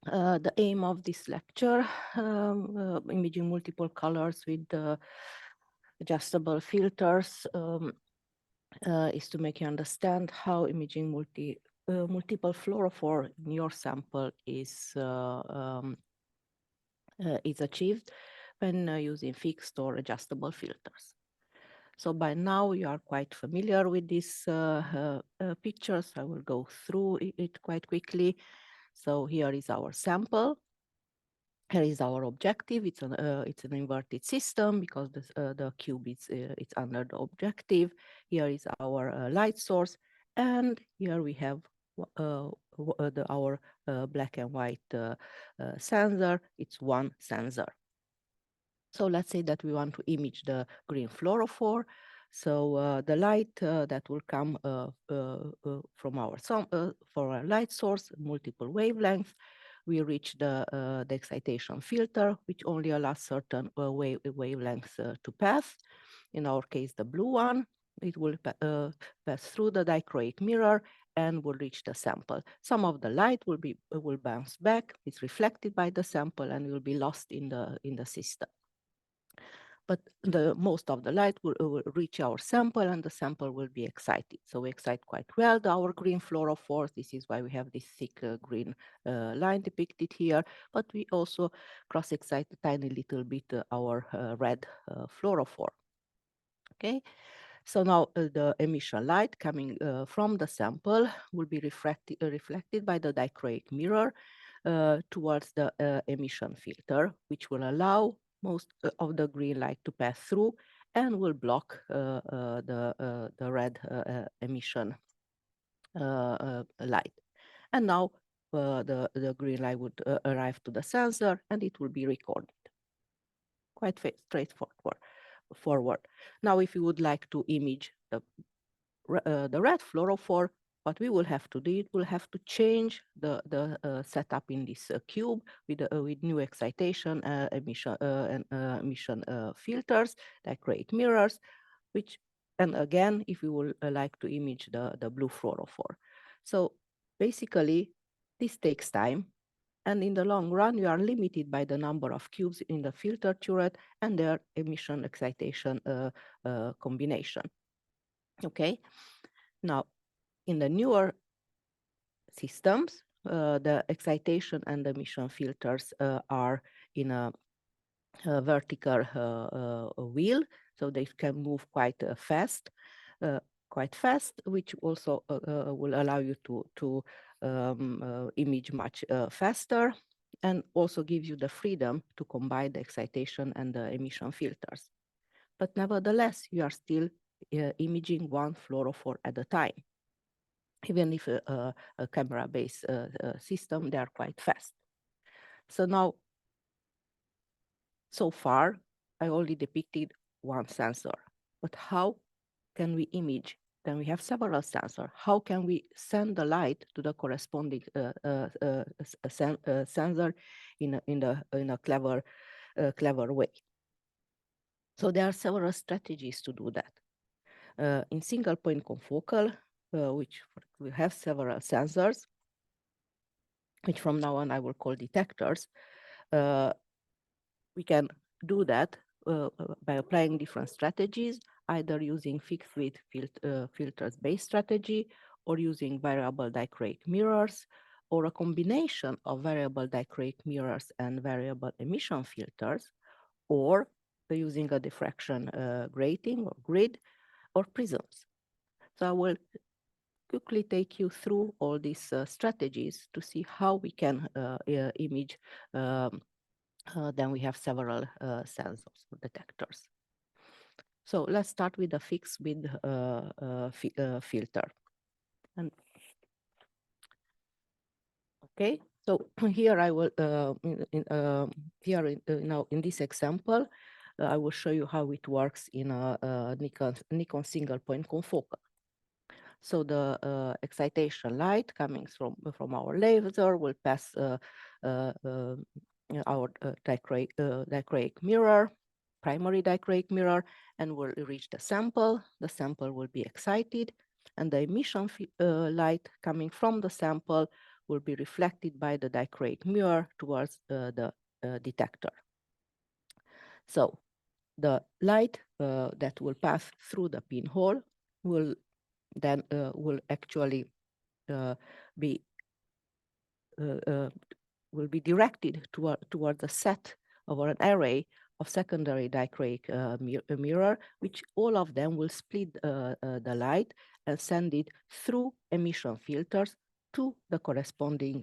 The aim of this lecture, imaging multiple colors with adjustable filters, is to make you understand how imaging multiple fluorophore in your sample is achieved when using fixed or adjustable filters. So by now you are quite familiar with these pictures. I will go through it quite quickly. So here is our sample. Here is our objective. It's an inverted system because the cube is it's under the objective. Here is our light source, and here we have our black and white sensor. It's one sensor. So let's say that we want to image the green fluorophore. So the light that will come from for our light source, multiple wavelengths, we reach the excitation filter, which only allows certain wavelengths to pass. In our case, the blue one, it will pass through the dichroic mirror and will reach the sample. Some of the light will bounce back. It's reflected by the sample and will be lost in the system. But the most of the light will reach our sample and the sample will be excited. So we excite quite well our green fluorophores. This is why we have this thick green line depicted here, but we also cross-excite a tiny little bit our red fluorophore. Okay, so now the emission light coming from the sample will be reflected by the dichroic mirror towards the emission filter, which will allow most of the green light to pass through and will block the red emission light. And now the green light would arrive to the sensor and it will be recorded. Quite straightforward. Now, if you would like to image the red fluorophore, what we will have to do, we'll have to change the setup in this cube with new excitation emission filters that create mirrors, and again, if we would like to image the blue fluorophore. So basically, this takes time. And in the long run, you are limited by the number of cubes in the filter turret and their emission excitation combination. Okay, now in the newer systems, the excitation and emission filters are in a vertical wheel, so they can move quite fast, which also will allow you to image much faster, and also gives you the freedom to combine the excitation and the emission filters. But nevertheless, you are still imaging one fluorophore at a time. Even if a camera-based system, they are quite fast. So now, so far, I only depicted one sensor, but how can we image? Then we have several sensors. How can we send the light to the corresponding sensor in a clever way? So there are several strategies to do that. In single point confocal, which we have several sensors, which from now on I will call detectors, we can do that by applying different strategies, either using fixed width filters-based strategy or using variable dichroic mirrors, or a combination of variable dichroic mirrors and variable emission filters, or using a diffraction grating or grid or prisms. So I will quickly take you through all these strategies to see how we can image. Then we have several sensors or detectors. So let's start with the fixed width filter. And okay, so here I will now in this example, I will show you how it works in a Nikon single point confocal. So the excitation light coming from our laser will pass our dichroic mirror, primary dichroic mirror, and will reach the sample. The sample will be excited, and the emission light coming from the sample will be reflected by the dichroic mirror towards the detector. So the light that will pass through the pinhole will then will actually be will be directed towards a set or an array of secondary dichroic mirror, which all of them will split the light and send it through emission filters to the corresponding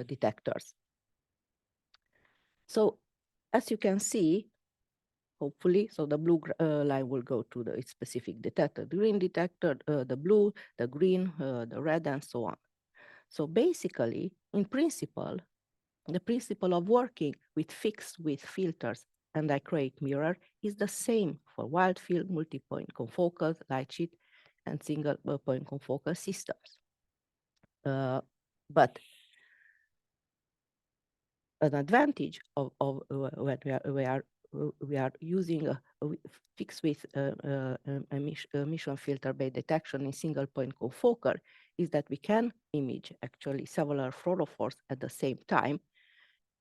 detectors. So as you can see, hopefully, so the blue line will go to the specific detector, the green detector, the blue, the green, the red, and so on. So basically, in principle, the principle of working with fixed width filters and dichroic mirror is the same for wide field, multi-point confocal, light sheet, and single point confocal systems. But an advantage of when we are using a fixed width emission filter by detection in single point confocal is that we can image actually several fluorophores at the same time.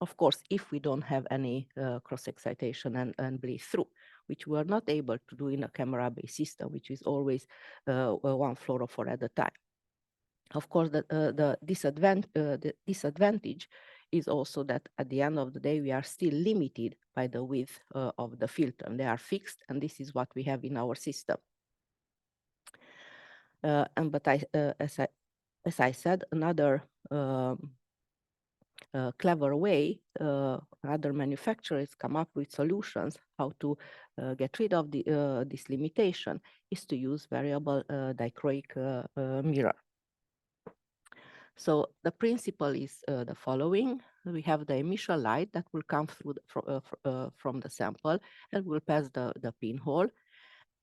Of course, if we don't have any cross-excitation and bleed through, which we are not able to do in a camera-based system, which is always one fluorophore at a time. Of course, the disadvantage is also that at the end of the day, we are still limited by the width of the filter. They are fixed, and this is what we have in our system. But as I said, another clever way, other manufacturers come up with solutions how to get rid of this limitation is to use variable dichroic mirror. So the principle is the following. We have the emission light that will come through from the sample and will pass the pinhole.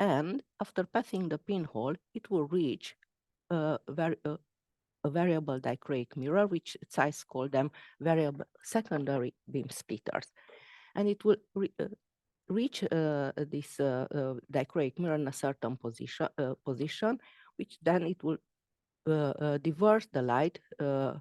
And after passing the pinhole, it will reach a variable dichroic mirror, which size call them variable secondary beam splitters. And it will reach this dichroic mirror in a certain position, which then it will divert the light to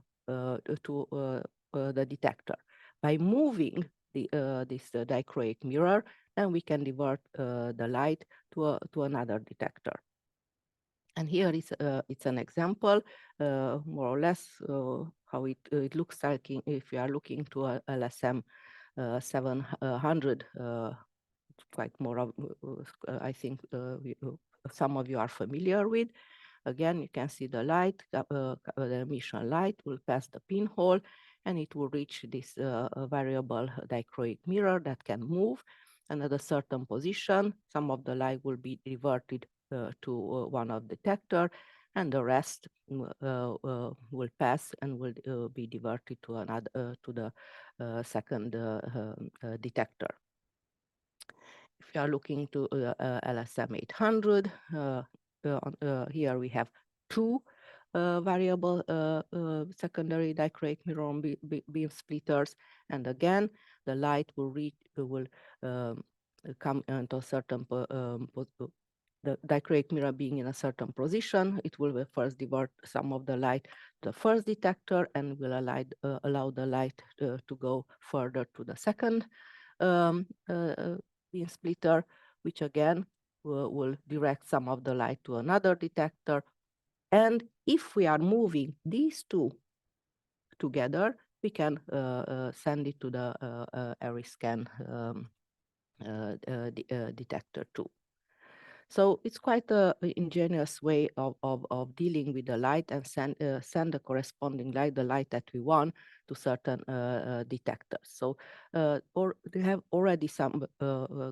the detector. By moving this dichroic mirror, then we can divert the light to another detector. And here is it's an example, more or less, how it looks like if you are looking to a LSM 700, quite more of, I think some of you are familiar with. Again, you can see the light, the emission light will pass the pinhole, and it will reach this variable dichroic mirror that can move. And at a certain position, some of the light will be diverted to one of the detector, and the rest will pass and will be diverted to another to the second detector. If you are looking to LSM 800, here we have two variable secondary dichroic mirror beam splitters, and again the light will come into a certain the dichroic mirror being in a certain position. It will first divert some of the light to the first detector and will allow the light to go further to the second beam splitter, which again will direct some of the light to another detector. And if we are moving these two together, we can send it to the Eriscan detector too. So it's quite an ingenious way of dealing with the light and send the corresponding light, the light that we want, to certain detectors. So or they have already some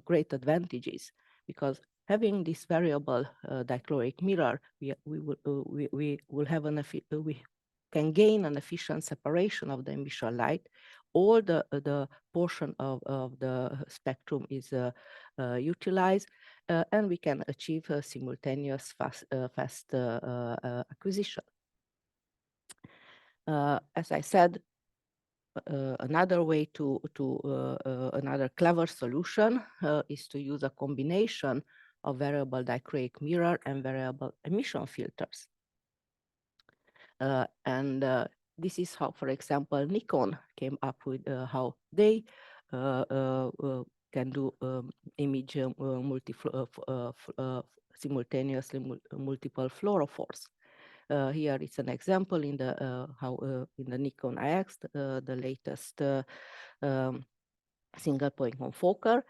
great advantages, because having this variable dichroic mirror, we will have we can gain an efficient separation of the emission light. All the portion of the spectrum is utilized, and we can achieve a simultaneous fast acquisition. As I said, another way another clever solution is to use a combination of variable dichroic mirror and variable emission filters. And this is how, for example, Nikon came up with how they can do image simultaneously multiple fluorophores. Here it's an example in the how in the Nikon IX, the latest single point confocal.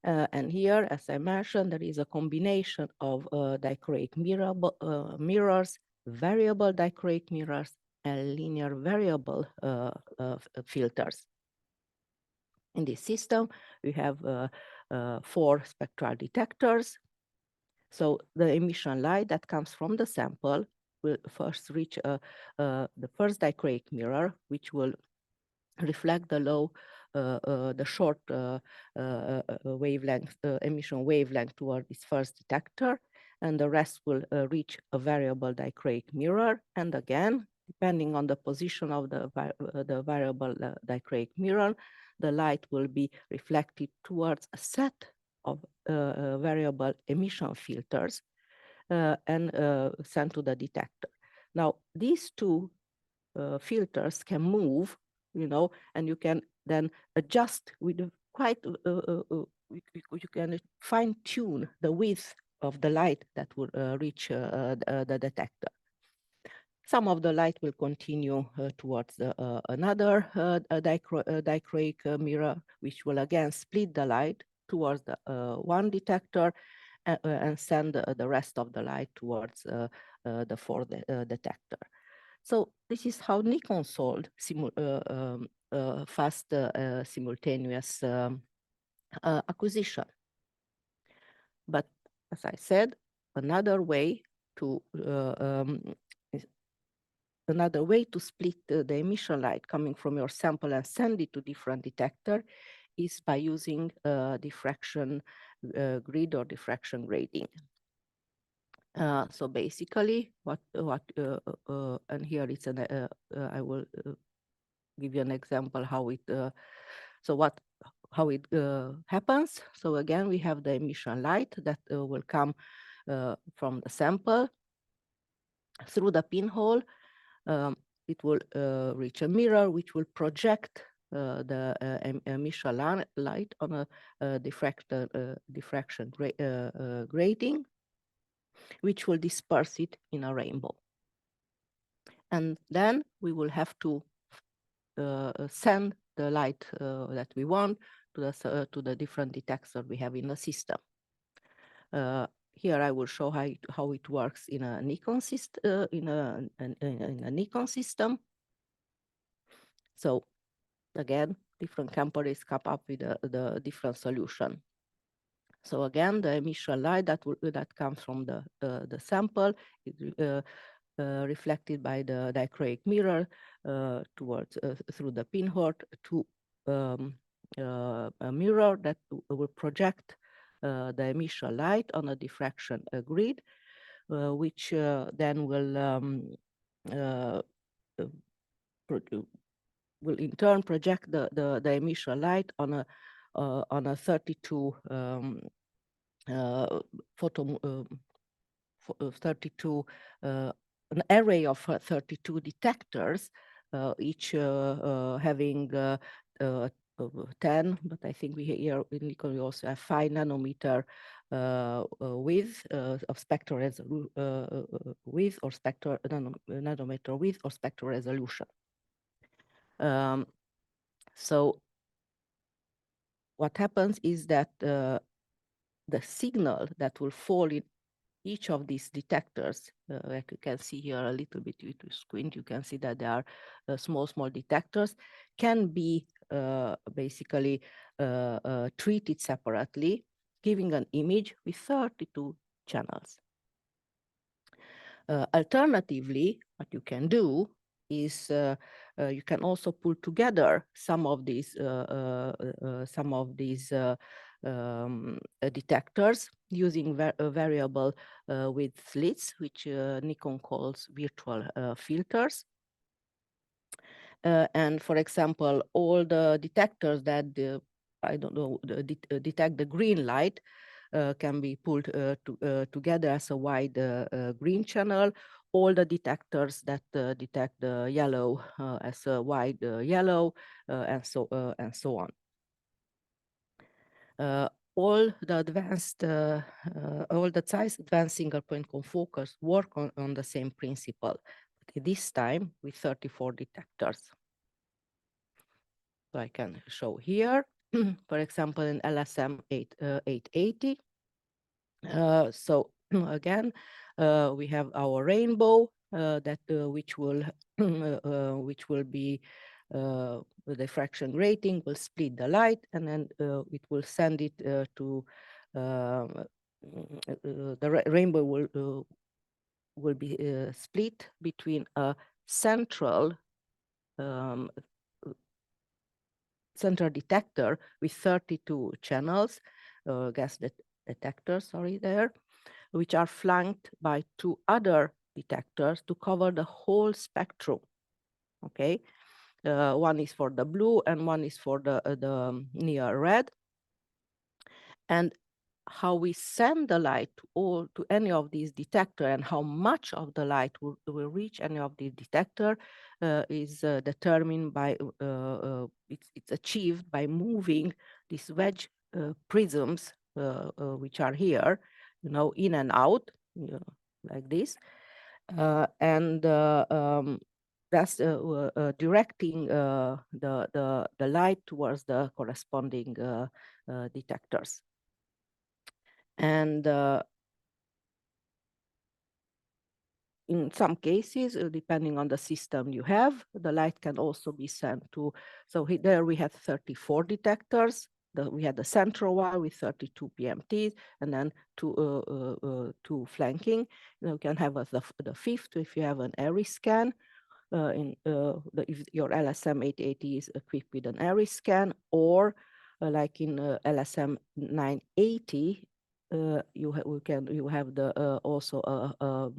And here, as I mentioned, there is a combination of dichroic mirrors, variable dichroic mirrors, and linear variable filters. In this system, we have 4 spectral detectors. So the emission light that comes from the sample will first reach the first dichroic mirror, which will reflect the short wavelength, emission wavelength toward this first detector, and the rest will reach a variable dichroic mirror. And again, depending on the position of the variable dichroic mirror, the light will be reflected towards a set of variable emission filters and sent to the detector. Now, these two filters can move, and you can then adjust with quite, you can fine tune the width of the light that will reach the detector. Some of the light will continue towards another dichroic mirror, which will again split the light towards the one detector and send the rest of the light towards the fourth detector. So this is how Nikon solved fast simultaneous acquisition. But as I said, another way to split the emission light coming from your sample and send it to different detector is by using diffraction grid or diffraction grading. So basically, and here it's I will give you an example how it happens. So again, we have the emission light that will come from the sample through the pinhole. It will reach a mirror, which will project the emission light on a diffraction grating, which will disperse it in a rainbow. And then we will have to send the light that we want to the different detectors we have in the system. Here I will show how it works in a Nikon system. In a Nikon system. So again, different companies come up with the different solution. So again, the emission light that comes from the sample is reflected by the dichroic mirror towards through the pinhole to a mirror that will project the emission light on a diffraction grid, which then will in turn project the emission light on a 32 32 an array of 32 detectors, each having 10, but I think we here in Nikon we also have 5 nanometer width of spectral width or nanometer width or spectral resolution. So what happens is that the signal that will fall in each of these detectors, like you can see here a little bit with the squint, you can see that there are small detectors, can be basically treated separately, giving an image with 32 channels. Alternatively, what you can do is you can also pull together some of these detectors using variable width slits, which Nikon calls virtual filters. And for example, all the detectors that detect the green light can be pulled together as a wide green channel, all the detectors that detect the yellow as a wide yellow, and so on. All the advanced, all the ZEISS advanced single point confocals work on the same principle, but this time with 34 detectors. So I can show here, for example, in LSM 880. So again, we have our rainbow that which will be the diffraction rating will split the light, and then it will send it to the rainbow will be split between a central central detector with 32 channels, gas detectors, sorry, there, which are flanked by 2 other detectors to cover the whole spectrum. Okay, one is for the blue and one is for the near red. And how we send the light to any of these detectors and how much of the light will reach any of the detector is determined by, it's achieved by moving these wedge prisms, which are here, in and out, like this. And that's directing the light towards the corresponding detectors. And in some cases, depending on the system you have, the light can also be sent to, so there we had 34 detectors. We had the central one with 32 PMTs, and then two flanking. You can have the fifth if you have an ARIS scan. If your LSM 880 is equipped with an ARIS scan, or like in LSM 980, you have the also a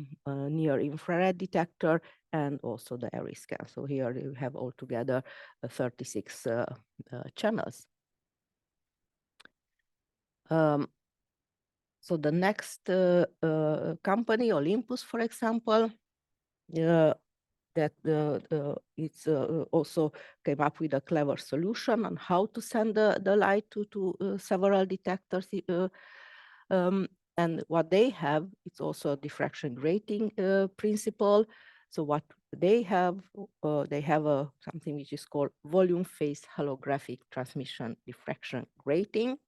near infrared detector and also the ARIS scan. So here you have altogether 36 channels. So the next company, Olympus, for example, that it's also came up with a clever solution on how to send the light to several detectors. And what they have, it's also a diffraction grating principle. So what they have something which is called volume phase holographic transmission diffraction grating,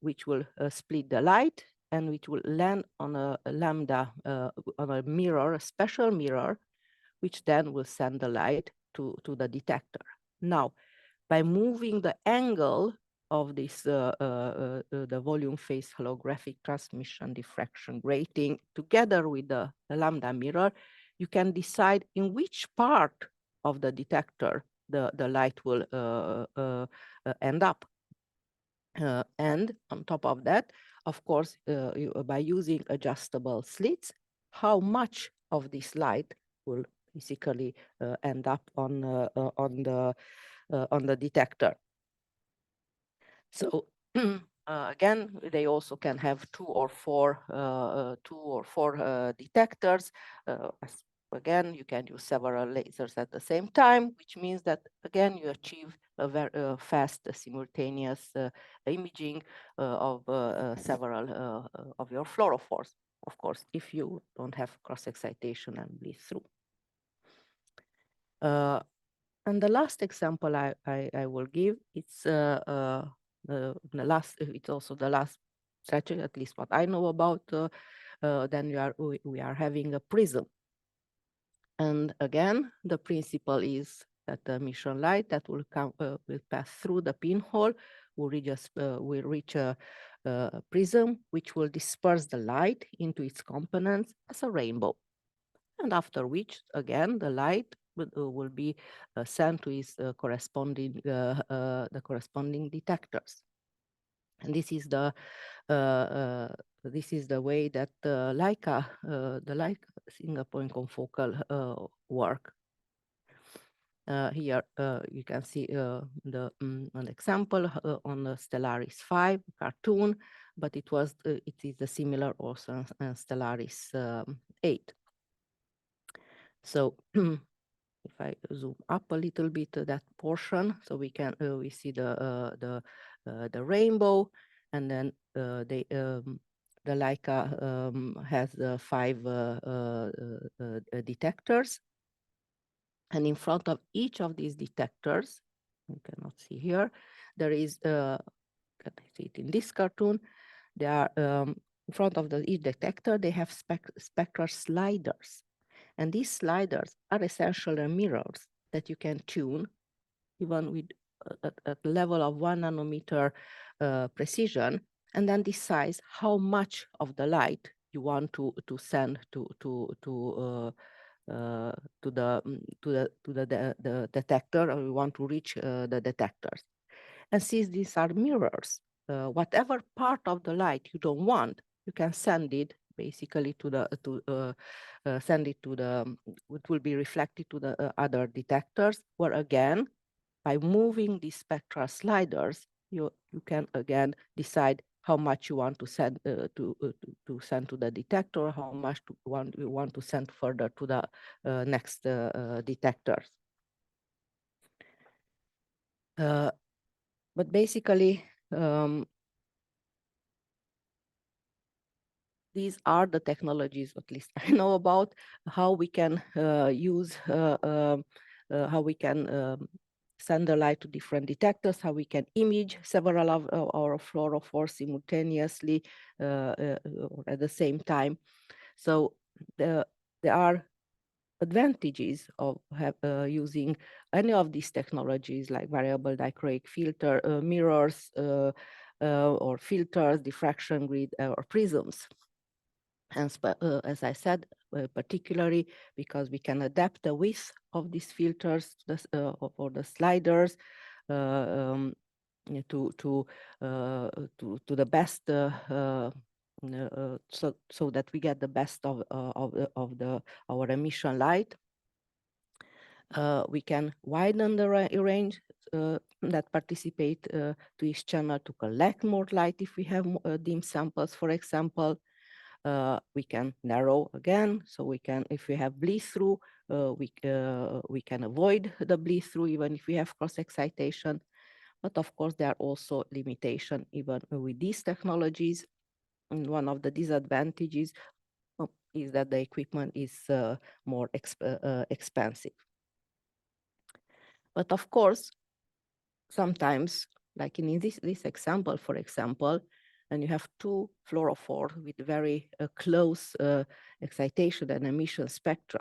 which will split the light and which will land on a lambda, on a mirror, a special mirror, which then will send the light to the detector. Now, by moving the angle of this, the volume phase holographic transmission diffraction grating together with the lambda mirror, you can decide in which part of the detector the light will end up. And on top of that, of course, by using adjustable slits, how much of this light will basically end up on the detector. So again, they also can have two or four detectors. Again, you can use several lasers at the same time, which means that again you achieve a very fast simultaneous imaging of several of your fluorophores. Of course, if you don't have cross excitation and bleed through. And the last example I will give, it's the last. It's also the last strategy, at least what I know about. Then we are having a prism, and again the principle is that the emission light that will pass through the pinhole will reach a prism, which will disperse the light into its components as a rainbow. And after which, again, the light will be sent to its corresponding detectors. And this is the way that the Leica single point confocal work. Here you can see an example on the Stellaris 5 cartoon, but it is a similar also on Stellaris 8. So if I zoom up a little bit that portion, so we see the rainbow, and then the Leica has 5 detectors, and in front of each of these detectors, you cannot see here, there is can I see it in this cartoon? They are in front of each detector. They have spectral sliders. And these sliders are essentially mirrors that you can tune even with at the level of 1 nanometer precision, and then decide how much of the light you want to send to the detector, or you want to reach the detectors. And since these are mirrors, whatever part of the light you don't want, you can send it basically send it to it will be reflected to the other detectors, where again, by moving these spectral sliders, you can again decide how much you want to send send to the detector, how much you want to send further to the next detectors. But basically, these are the technologies, at least I know about, how we can use, how we can send the light to different detectors, how we can image several of our fluorophores simultaneously or at the same time. So there are advantages of using any of these technologies, like variable dichroic filter, mirrors, or filters, diffraction grid, or prisms. And as I said, particularly because we can adapt the width of these filters or the sliders to the best, so that we get the best of our emission light. We can widen the range that participate to each channel to collect more light if we have dim samples, for example. We can narrow again, so we can, if we have bleed through, we can avoid the bleed through even if we have cross excitation. But of course, there are also limitations even with these technologies. And one of the disadvantages is that the equipment is more expensive. But of course, sometimes, like in this example, for example, and you have 2 fluorophores with very close excitation and emission spectra,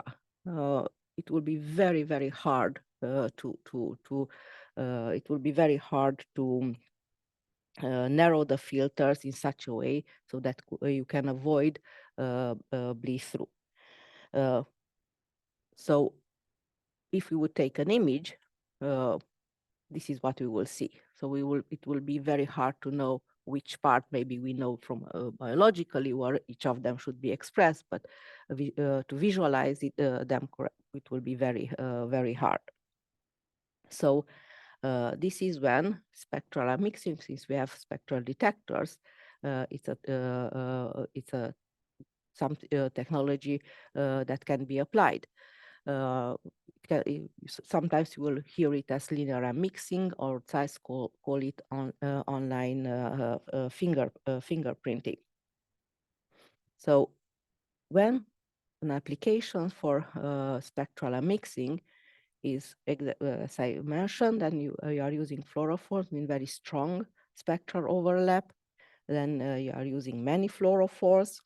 it will be very, very hard it will be very hard to narrow the filters in such a way so that you can avoid bleed through. So if we would take an image, this is what we will see. So it will be very hard to know which part. Maybe we know from biologically where each of them should be expressed, but to visualize them correct, it will be very, very hard. So this is when spectral are mixing. Since we have spectral detectors, it's a some technology that can be applied. Sometimes you will hear it as linear mixing, or size call it online fingerprinting. So when an application for spectral mixing is, as I mentioned, then you are using fluorophores, mean very strong spectral overlap. Then you are using many fluorophores,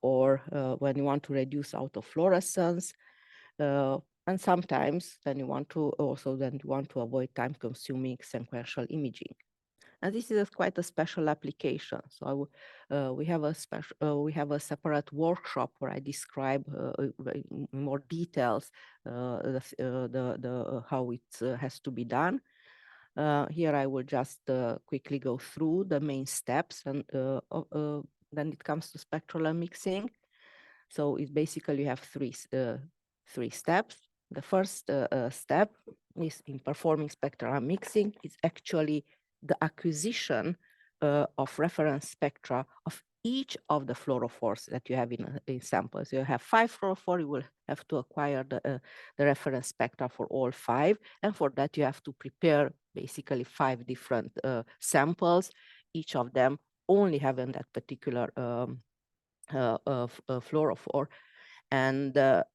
or when you want to reduce autofluorescence, and sometimes then you want to avoid time-consuming sequential imaging. And this is quite a special application. So we have a separate workshop where I describe in more details how it has to be done. Here I will just quickly go through the main steps, and then it comes to spectral mixing. So it's basically you have three steps. The first step is in performing spectral mixing is actually the acquisition of reference spectra of each of the fluorophores that you have in samples. You have 5 fluorophores, you will have to acquire the reference spectra for all 5. And for that, you have to prepare basically 5 different samples, each of them only having that particular fluorophore. And the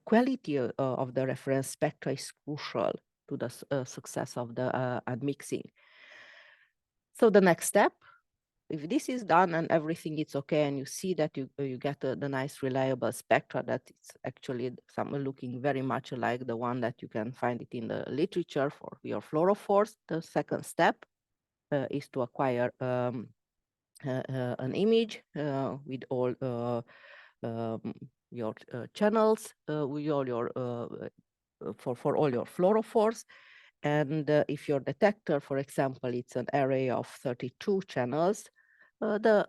quality of the reference spectra is crucial to the success of the unmixing. So the next step, if this is done and everything is okay, and you see that you get the nice reliable spectra that it's actually some looking very much like the one that you can find it in the literature for your fluorophores, the second step is to acquire an image with all um, your channels, with all your for all your fluorophores. And if your detector, for example, it's an array of 32 channels, the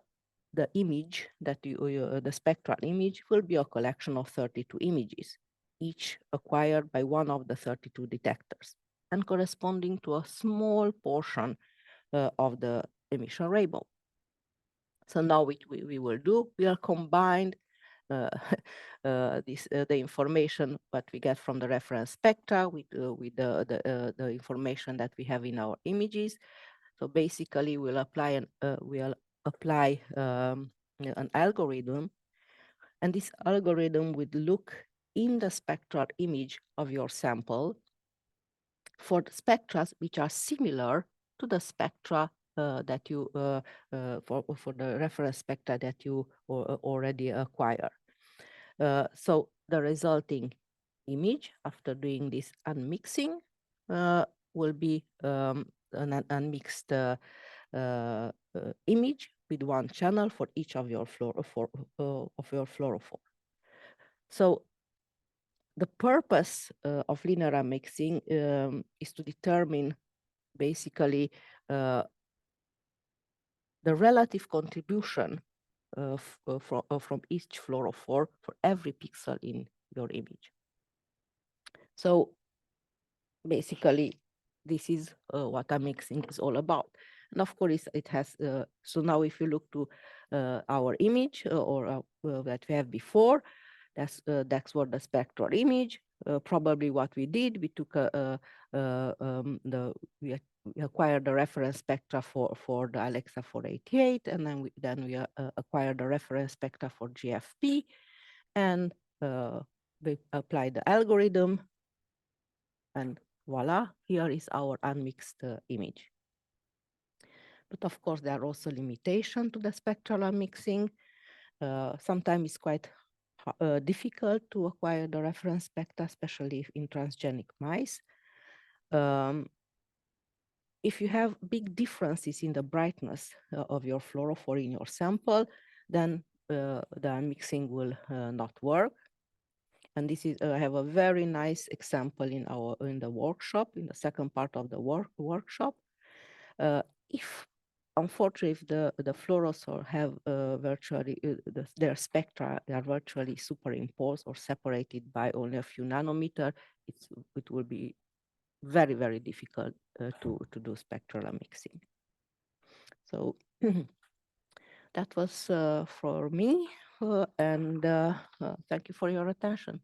image that the spectral image will be a collection of 32 images, each acquired by one of the 32 detectors and corresponding to a small portion of the emission rainbow. So now we will do, we will combine uh, the information what we get from the reference spectra with the information that we have in our images. So basically, we'll apply an algorithm, and this algorithm would look in the spectral image of your sample for the spectra which are similar to the spectra that you for the reference spectra that you already acquire. So the resulting image after doing this unmixing will be an unmixed image with one channel for each of your fluorophore. So the purpose of linear mixing is to determine basically the relative contribution from each fluorophore for every pixel in your image. So basically, this is what unmixing is all about. And of course, it has, so now if you look to our image or that we have before, that's what the spectral image. Probably what we did, we took we acquired the reference spectra for the Alexa 488, and then we acquired the reference spectra for GFP, and we applied the algorithm, and voila, here is our unmixed image. But of course, there are also limitations to the spectral unmixing. Sometimes it's quite difficult to acquire the reference spectra, especially in transgenic mice. If you have big differences in the brightness of your fluorophore in your sample, then the unmixing will not work. And this is I have a very nice example in the workshop, in the second part of the workshop. If unfortunately, if the fluorophore have virtually their spectra are virtually superimposed or separated by only a few nanometers, it will be very, very difficult to do spectral mixing. So that was for me, and thank you for your attention.